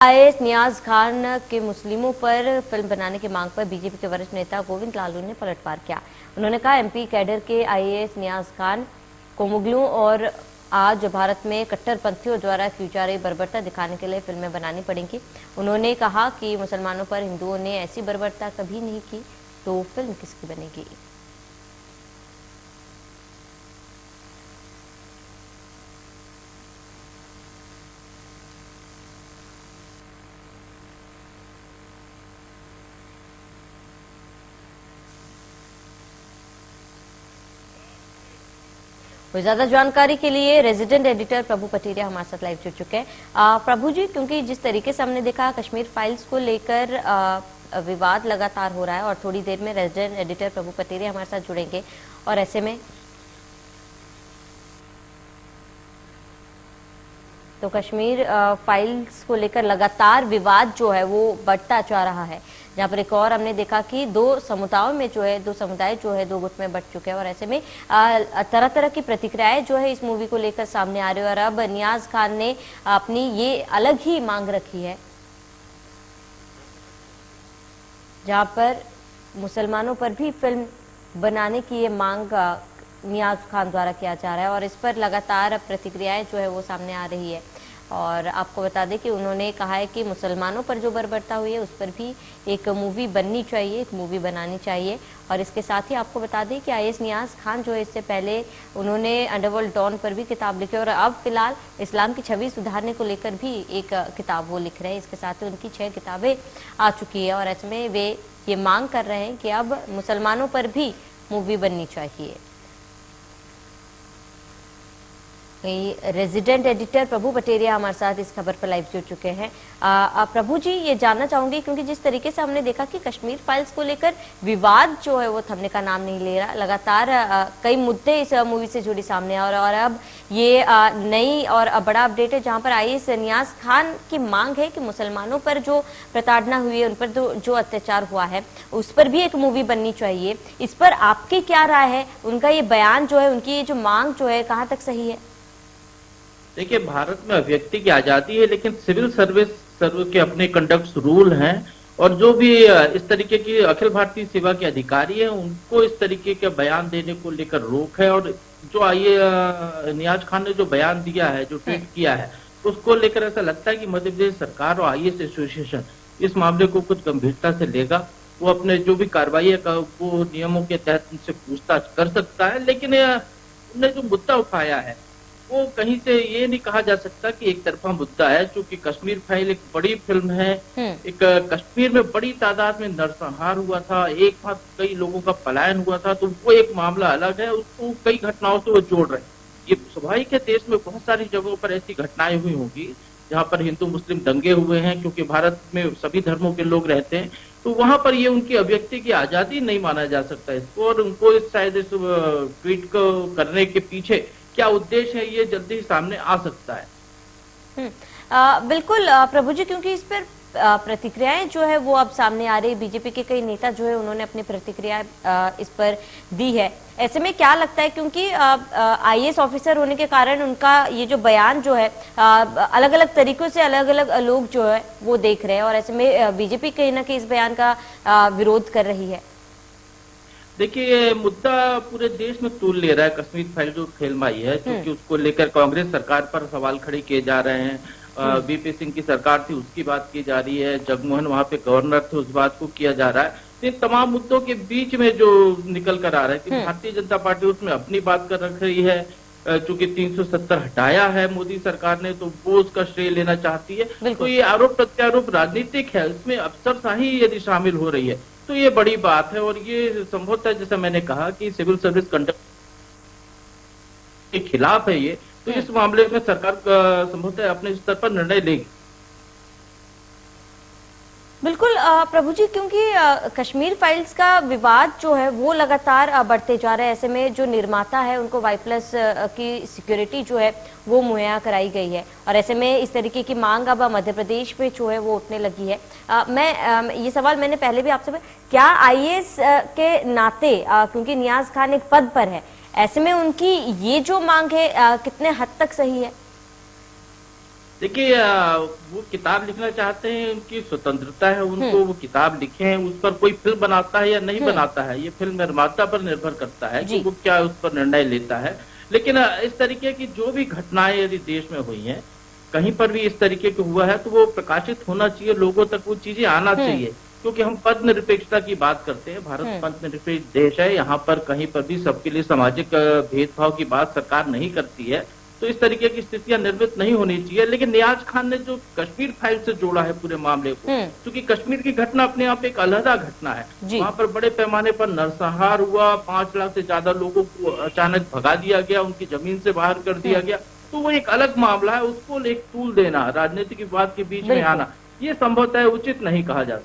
IAS नियाज खान के मुस्लिमों पर फिल्म बनाने की मांग पर बीजेपी के वरिष्ठ नेता गोविंद लालू ने पलटवार किया। उन्होंने कहा, एमपी कैडर के आईएएस नियाज खान को मुगलों और आज भारत में कट्टरपंथियों द्वारा की जा रही बर्बरता दिखाने के लिए फिल्में बनानी पड़ेंगी। उन्होंने कहा कि मुसलमानों पर हिंदुओं ने ऐसी बर्बरता कभी नहीं की, तो फिल्म किसकी बनेगी। और ज्यादा जानकारी के लिए रेजिडेंट एडिटर प्रभु पटेरिया हमारे साथ लाइव जुड़ चुके हैं। प्रभु जी, क्योंकि जिस तरीके से हमने देखा कश्मीर फाइल्स को लेकर विवाद लगातार हो रहा है और थोड़ी देर में रेजिडेंट एडिटर प्रभु पटेरिया हमारे साथ जुड़ेंगे और ऐसे में तो कश्मीर फाइल्स को लेकर लगातार विवाद जो है वो बढ़ता जा रहा है, जहां पर एक और हमने देखा कि दो समुदाय जो है दो गुट में बंट चुके हैं और ऐसे में तरह तरह की प्रतिक्रियाएं जो है इस मूवी को लेकर सामने आ रही है। और अब नियाज खान ने अपनी ये अलग ही मांग रखी है, जहां पर मुसलमानों पर भी फिल्म बनाने की ये मांग नियाज खान द्वारा किया जा रहा है और इस पर लगातार प्रतिक्रियाएं जो है वो सामने आ रही है। और आपको बता दें कि उन्होंने कहा है कि मुसलमानों पर जो बर्बरता हुई है उस पर भी एक मूवी बननी चाहिए, एक मूवी बनानी चाहिए। और इसके साथ ही आपको बता दें कि आईएएस नियाज खान जो है इससे पहले उन्होंने अंडरवर्ल्ड डॉन पर भी किताब लिखी और अब फिलहाल इस्लाम की छवि सुधारने को लेकर भी एक किताब वो लिख रहे हैं। इसके साथ ही उनकी 6 किताबें आ चुकी है और ऐसे में वे ये मांग कर रहे हैं कि अब मुसलमानों पर भी मूवी बननी चाहिए। रेजिडेंट एडिटर प्रभु पटेरिया हमारे साथ इस खबर पर लाइव जुड़ चुके हैं। प्रभु जी, ये जानना चाहूंगी क्योंकि जिस तरीके से हमने देखा कि कश्मीर फाइल्स को लेकर विवाद जो है वो थमने का नाम नहीं ले रहा, लगातार कई मुद्दे इस मूवी से जुड़ी सामने और अब ये नई और बड़ा अपडेट है जहां पर आईएएस नियाज खान की मांग है कि मुसलमानों पर जो प्रताड़ना हुई है, उन पर जो अत्याचार हुआ है उस पर भी एक मूवी बननी चाहिए। इस पर आपकी क्या राय है? उनका ये बयान जो है, उनकी ये जो मांग जो है, कहाँ तक सही है? देखिए, भारत में अभिव्यक्ति की आजादी है, लेकिन सिविल सर्विस के अपने कंडक्ट रूल हैं और जो भी इस तरीके की अखिल भारतीय सेवा के अधिकारी हैं उनको इस तरीके के बयान देने को लेकर रोक है। और जो नियाज खान ने जो बयान दिया है, जो ट्वीट किया है, उसको लेकर ऐसा लगता है कि मध्य प्रदेश सरकार और आईएएस एसोसिएशन इस मामले को कुछ गंभीरता से लेगा। वो अपने जो भी कार्रवाई है वो नियमों के तहत उनसे पूछताछ कर सकता है, लेकिन उन्होंने जो मुद्दा उठाया है वो कहीं से ये नहीं कहा जा सकता कि एक तरफा मुद्दा है, क्योंकि कश्मीर फाइल एक बड़ी फिल्म है। एक कश्मीर में बड़ी तादाद में नरसंहार हुआ था, एक साथ कई लोगों का पलायन हुआ था, तो वो एक मामला अलग है, उसको कई घटनाओं से वो जोड़ रहे हैं। ये स्वाभाविक है, देश में बहुत सारी जगहों पर ऐसी घटनाएं हुई होंगी जहाँ पर हिंदू मुस्लिम दंगे हुए हैं, क्योंकि भारत में सभी धर्मों के लोग रहते हैं, तो वहां पर ये उनकी अभिव्यक्ति की आजादी नहीं माना जा सकता इसको। और उनको शायद इस ट्वीट को करने के पीछे क्या उद्देश्य है, ये जल्दी ही सामने आ सकता है। बिल्कुल प्रभु जी, क्योंकि इस पर प्रतिक्रियाएं जो है वो अब सामने आ रही है। बीजेपी के कई नेता जो है उन्होंने अपनी प्रतिक्रिया इस पर दी है। ऐसे में क्या लगता है, क्योंकि आईएएस ऑफिसर होने के कारण उनका ये जो बयान जो है अलग अलग तरीकों से अलग अलग लोग जो है वो देख रहे हैं और ऐसे में बीजेपी कहीं ना कहीं इस बयान का विरोध कर रही है। देखिए, ये मुद्दा पूरे देश में तूल ले रहा है। कश्मीर फाइल जो फिल्म आई है, क्योंकि उसको लेकर कांग्रेस सरकार पर सवाल खड़े किए जा रहे हैं। वीपी सिंह की सरकार थी, उसकी बात की जा रही है। जगमोहन वहां पे गवर्नर थे, उस बात को किया जा रहा है। इन तमाम मुद्दों के बीच में जो निकल कर आ रहा है कि भारतीय जनता पार्टी उसमें अपनी बात कर रख रही है। चूंकि 370 हटाया है मोदी सरकार ने, तो वो उसका श्रेय लेना चाहती है। तो ये आरोप प्रत्यारोप राजनीतिक है, इसमें अफसरशाही यदि शामिल हो रही है तो ये बड़ी बात है। और ये संभवतः, जैसा मैंने कहा कि सिविल सर्विस कंडक्ट के खिलाफ है ये, तो इस मामले में सरकार संभवतः अपने स्तर पर निर्णय लेगी। बिल्कुल प्रभु जी, क्योंकि कश्मीर फाइल्स का विवाद जो है वो लगातार बढ़ते जा रहा है। ऐसे में जो निर्माता है उनको Y+ की सिक्योरिटी जो है वो मुहैया कराई गई है और ऐसे में इस तरीके की मांग अब मध्य प्रदेश में जो है वो उठने लगी है। ये सवाल मैंने पहले भी आपसे, क्या आईएएस के नाते क्योंकि नियाज खान एक पद पर है, ऐसे में उनकी ये जो मांग है कितने हद तक सही है? देखिए वो किताब लिखना चाहते हैं, उनकी स्वतंत्रता है, उनको वो किताब लिखे, उस पर कोई फिल्म बनाता है या नहीं बनाता है, ये फिल्म निर्माता पर निर्भर करता है कि जी। वो क्या उस पर निर्णय लेता है। लेकिन इस तरीके की जो भी घटनाएं यदि देश में हुई हैं, कहीं पर भी इस तरीके के हुआ है तो वो प्रकाशित होना चाहिए, लोगों तक वो चीजें आना चाहिए, क्योंकि हम पद निरपेक्षता की बात करते हैं। भारत पद निरपेक्ष देश है, यहाँ पर कहीं पर भी सबके लिए सामाजिक भेदभाव की बात सरकार नहीं करती है, तो इस तरीके की स्थितियां निर्मित नहीं होनी चाहिए। लेकिन नियाज खान ने जो कश्मीर फाइल से जोड़ा है पूरे मामले को, क्योंकि कश्मीर की घटना अपने आप एक अलहदा घटना है, वहां पर बड़े पैमाने पर नरसंहार हुआ, 5 लाख से ज्यादा लोगों को अचानक भगा दिया गया, उनकी जमीन से बाहर कर दिया गया, तो वो एक अलग मामला है, उसको एक तूल देना, राजनीति की बात के बीच में आना, ये संभवतः उचित नहीं कहा जा सकता।